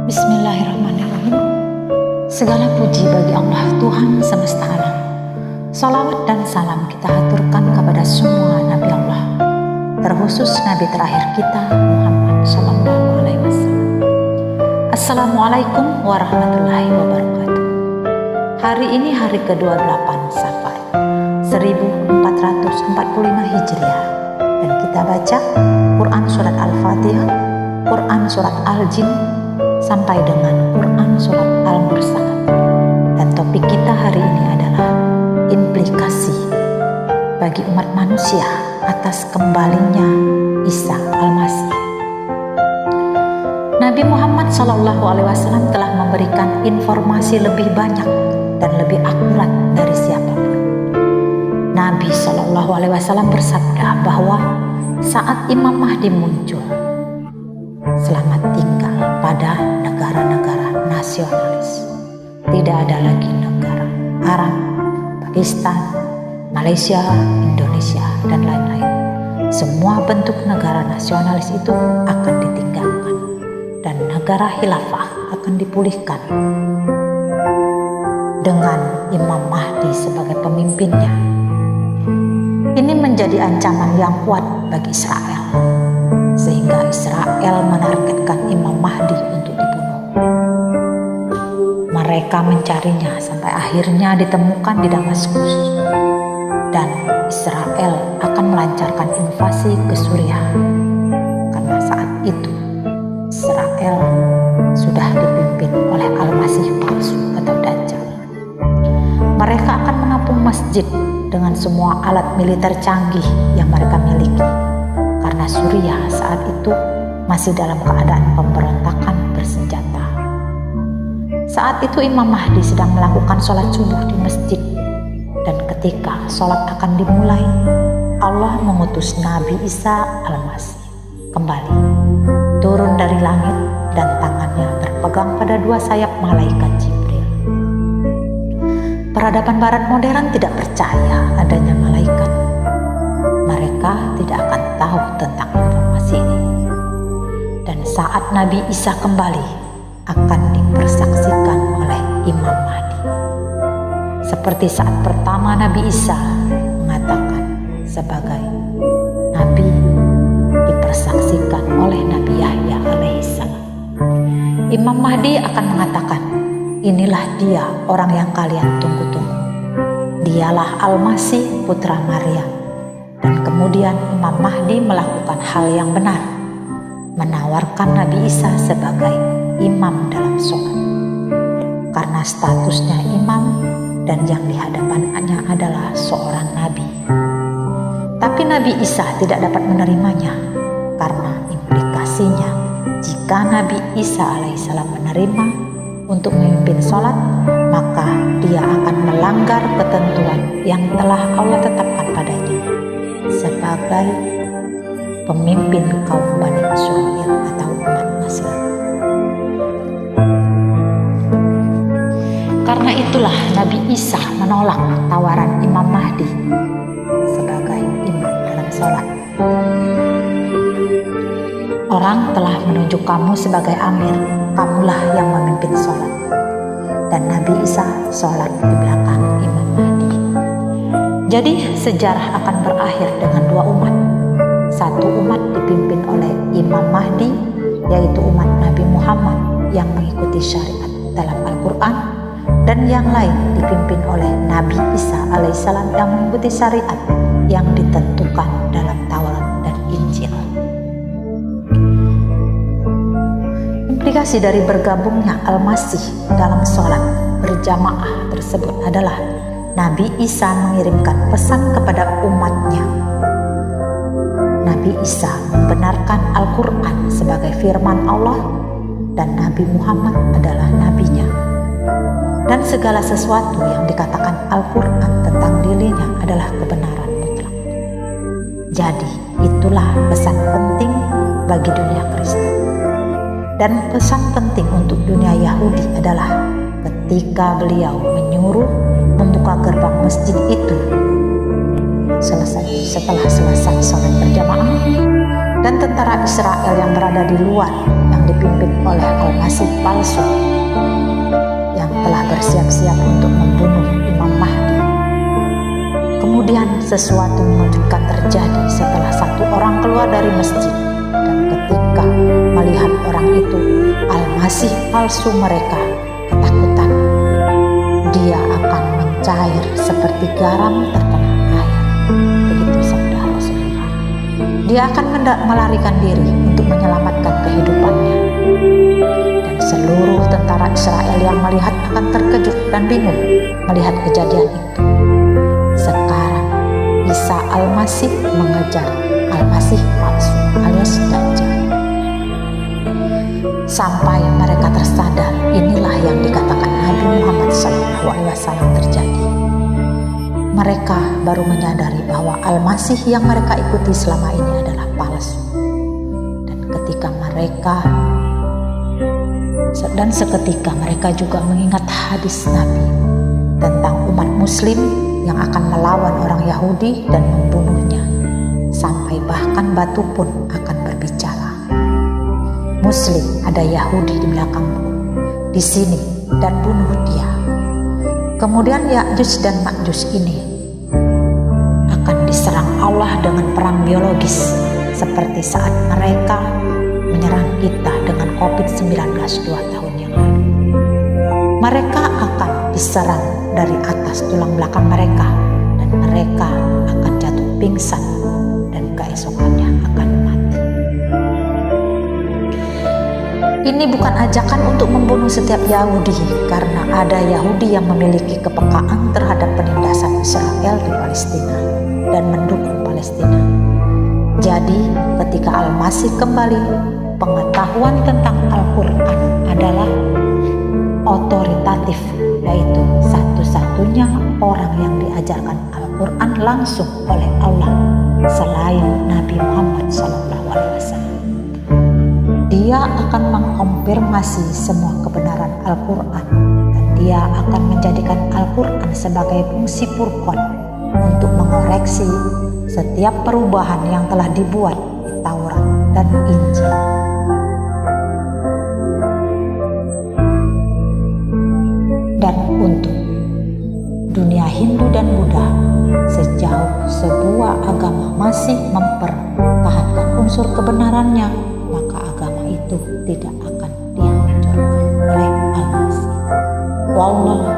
Bismillahirrahmanirrahim. Segala puji bagi Allah Tuhan semesta alam. Salawat dan salam kita haturkan kepada semua Nabi Allah, terkhusus Nabi terakhir kita Muhammad Sallallahu Alaihi Wasallam. Assalamualaikum warahmatullahi wabarakatuh. Hari ini hari ke-28 Safar 1445 Hijriah, dan kita baca Quran Surat Al-Fatihah, Quran Surat Al-Jin, sampai dengan Quran Surat Al-Mursalat. Dan topik kita hari ini adalah implikasi bagi umat manusia atas kembalinya Isa Al-Masih. Nabi Muhammad SAW telah memberikan informasi lebih banyak dan lebih akurat dari siapapun. Nabi SAW bersabda bahwa saat Imam Mahdi muncul, selamat tinggal pada negara-negara nasionalis. Tidak ada lagi negara Arab, Pakistan, Malaysia, Indonesia, dan lain-lain. Semua bentuk negara nasionalis itu akan ditinggalkan dan negara khilafah akan dipulihkan dengan Imam Mahdi sebagai pemimpinnya. Ini menjadi ancaman yang kuat bagi Israel, sehingga Israel menargetkan Imam Mahdi untuk dibunuh. Mereka mencarinya sampai akhirnya ditemukan di Damaskus, dan Israel akan melancarkan invasi ke Suriah, karena saat itu Israel sudah dipimpin oleh Al-Masih palsu atau Dajjal. Mereka akan mengapung masjid dengan semua alat militer canggih yang mereka miliki, karena Suriah saat itu masih dalam keadaan pemberontakan bersenjata. Saat itu Imam Mahdi sedang melakukan sholat subuh di masjid, dan ketika sholat akan dimulai, Allah mengutus Nabi Isa Al-Masih kembali turun dari langit, dan tangannya berpegang pada dua sayap malaikat Jibril. Peradaban barat modern tidak percaya adanya malaikat. Mereka tidak akan tahu tentang informasi ini. Dan saat Nabi Isa kembali, akan dipersaksikan oleh Imam Mahdi. Seperti saat pertama Nabi Isa mengatakan sebagai Nabi dipersaksikan oleh Nabi Yahya alaihissalam. Imam Mahdi akan mengatakan, inilah dia orang yang kalian tunggu-tunggu. Dialah Al-Masih putra Maryam. Dan kemudian Imam Mahdi melakukan hal yang benar, menawarkan Nabi Isa sebagai imam dalam sholat. Karena statusnya imam dan yang di hadapannya adalah seorang nabi. Tapi Nabi Isa tidak dapat menerimanya, karena implikasinya jika Nabi Isa alaihissalam menerima untuk memimpin sholat, maka dia akan melanggar ketentuan yang telah Allah tetapkan padanya sebagai pemimpin kaum Bani Israel atau umat Nasrani. Karena itulah Nabi Isa menolak tawaran Imam Mahdi sebagai imam dalam sholat. Orang telah menunjuk kamu sebagai amir, kamulah yang memimpin sholat. Dan Nabi Isa sholat di belakang Imam Mahdi. Jadi sejarah akan berakhir dengan dua umat. Satu umat dipimpin oleh Imam Mahdi, yaitu umat Nabi Muhammad yang mengikuti syariat dalam Al-Quran, dan yang lain dipimpin oleh Nabi Isa alaihissalam yang mengikuti syariat yang ditentukan dalam Taurat dan Injil. Implikasi dari bergabungnya Al-Masih dalam sholat berjamaah tersebut adalah Nabi Isa mengirimkan pesan kepada umatnya. Nabi Isa membenarkan Al-Quran sebagai firman Allah, dan Nabi Muhammad adalah nabinya. Dan segala sesuatu yang dikatakan Al-Quran tentang dirinya adalah kebenaran mutlak. Jadi itulah pesan penting bagi dunia Kristen. Dan pesan penting untuk dunia Yahudi adalah ketika beliau menyuruh membuka gerbang masjid itu setelah selesai sholat berjamaah, dan tentara Israel yang berada di luar yang dipimpin oleh Al-Masih palsu yang telah bersiap-siap untuk membunuh Imam Mahdi. Kemudian sesuatu mengejutkan terjadi setelah satu orang keluar dari masjid, dan ketika melihat orang itu, Al-Masih palsu mereka ketakutan. Dia akan mencair seperti garam terkena air. Begitu sabda Rasulullah. Dia akan melarikan diri untuk menyelamatkan kehidupannya. Dan seluruh tentara Israel yang melihat akan terkejut dan bingung melihat kejadian itu. Sekarang Isa Al-Masih mengejar Al-Masih palsu alias Dajjal. Sampai mereka tersadar inilah yang dikatakan Nabi Muhammad SAW terjadi. Mereka baru menyadari bahwa Al-Masih yang mereka ikuti selama ini adalah palsu. Dan seketika mereka juga mengingat hadis Nabi tentang umat Muslim yang akan melawan orang Yahudi dan membunuhnya, sampai bahkan batu pun akan berbicara. Muslim, ada Yahudi di belakangmu, di sini, dan bunuh dia. Kemudian Ya'juj dan Ma'juj ini akan diserang Allah dengan perang biologis, seperti saat mereka menyerang kita dengan COVID-19 2 tahun yang lalu. Mereka akan diserang dari atas tulang belakang mereka, dan mereka akan jatuh pingsan dan keesokannya akan mati. Ini bukan ajakan untuk membunuh setiap Yahudi, karena ada Yahudi yang memiliki kepekaan terhadap penindasan Israel di Palestina dan mendukung Palestina. Jadi ketika Al-Masih kembali, pengetahuan tentang Al-Quran adalah otoritatif, yaitu satu-satunya orang yang diajarkan Al-Quran langsung oleh Allah selain Nabi Muhammad SAW. Dia akan mengkonfirmasi semua kebenaran Al-Quran, dan dia akan menjadikan Al-Quran sebagai fungsi furqan untuk mengoreksi setiap perubahan yang telah dibuat di Taurat dan Injil. Dan untuk dunia Hindu dan Buddha, sejauh sebuah agama masih mempertahankan unsur kebenarannya, maka agama itu tidak akan dihancurkan oleh Al-Masih. Wallahu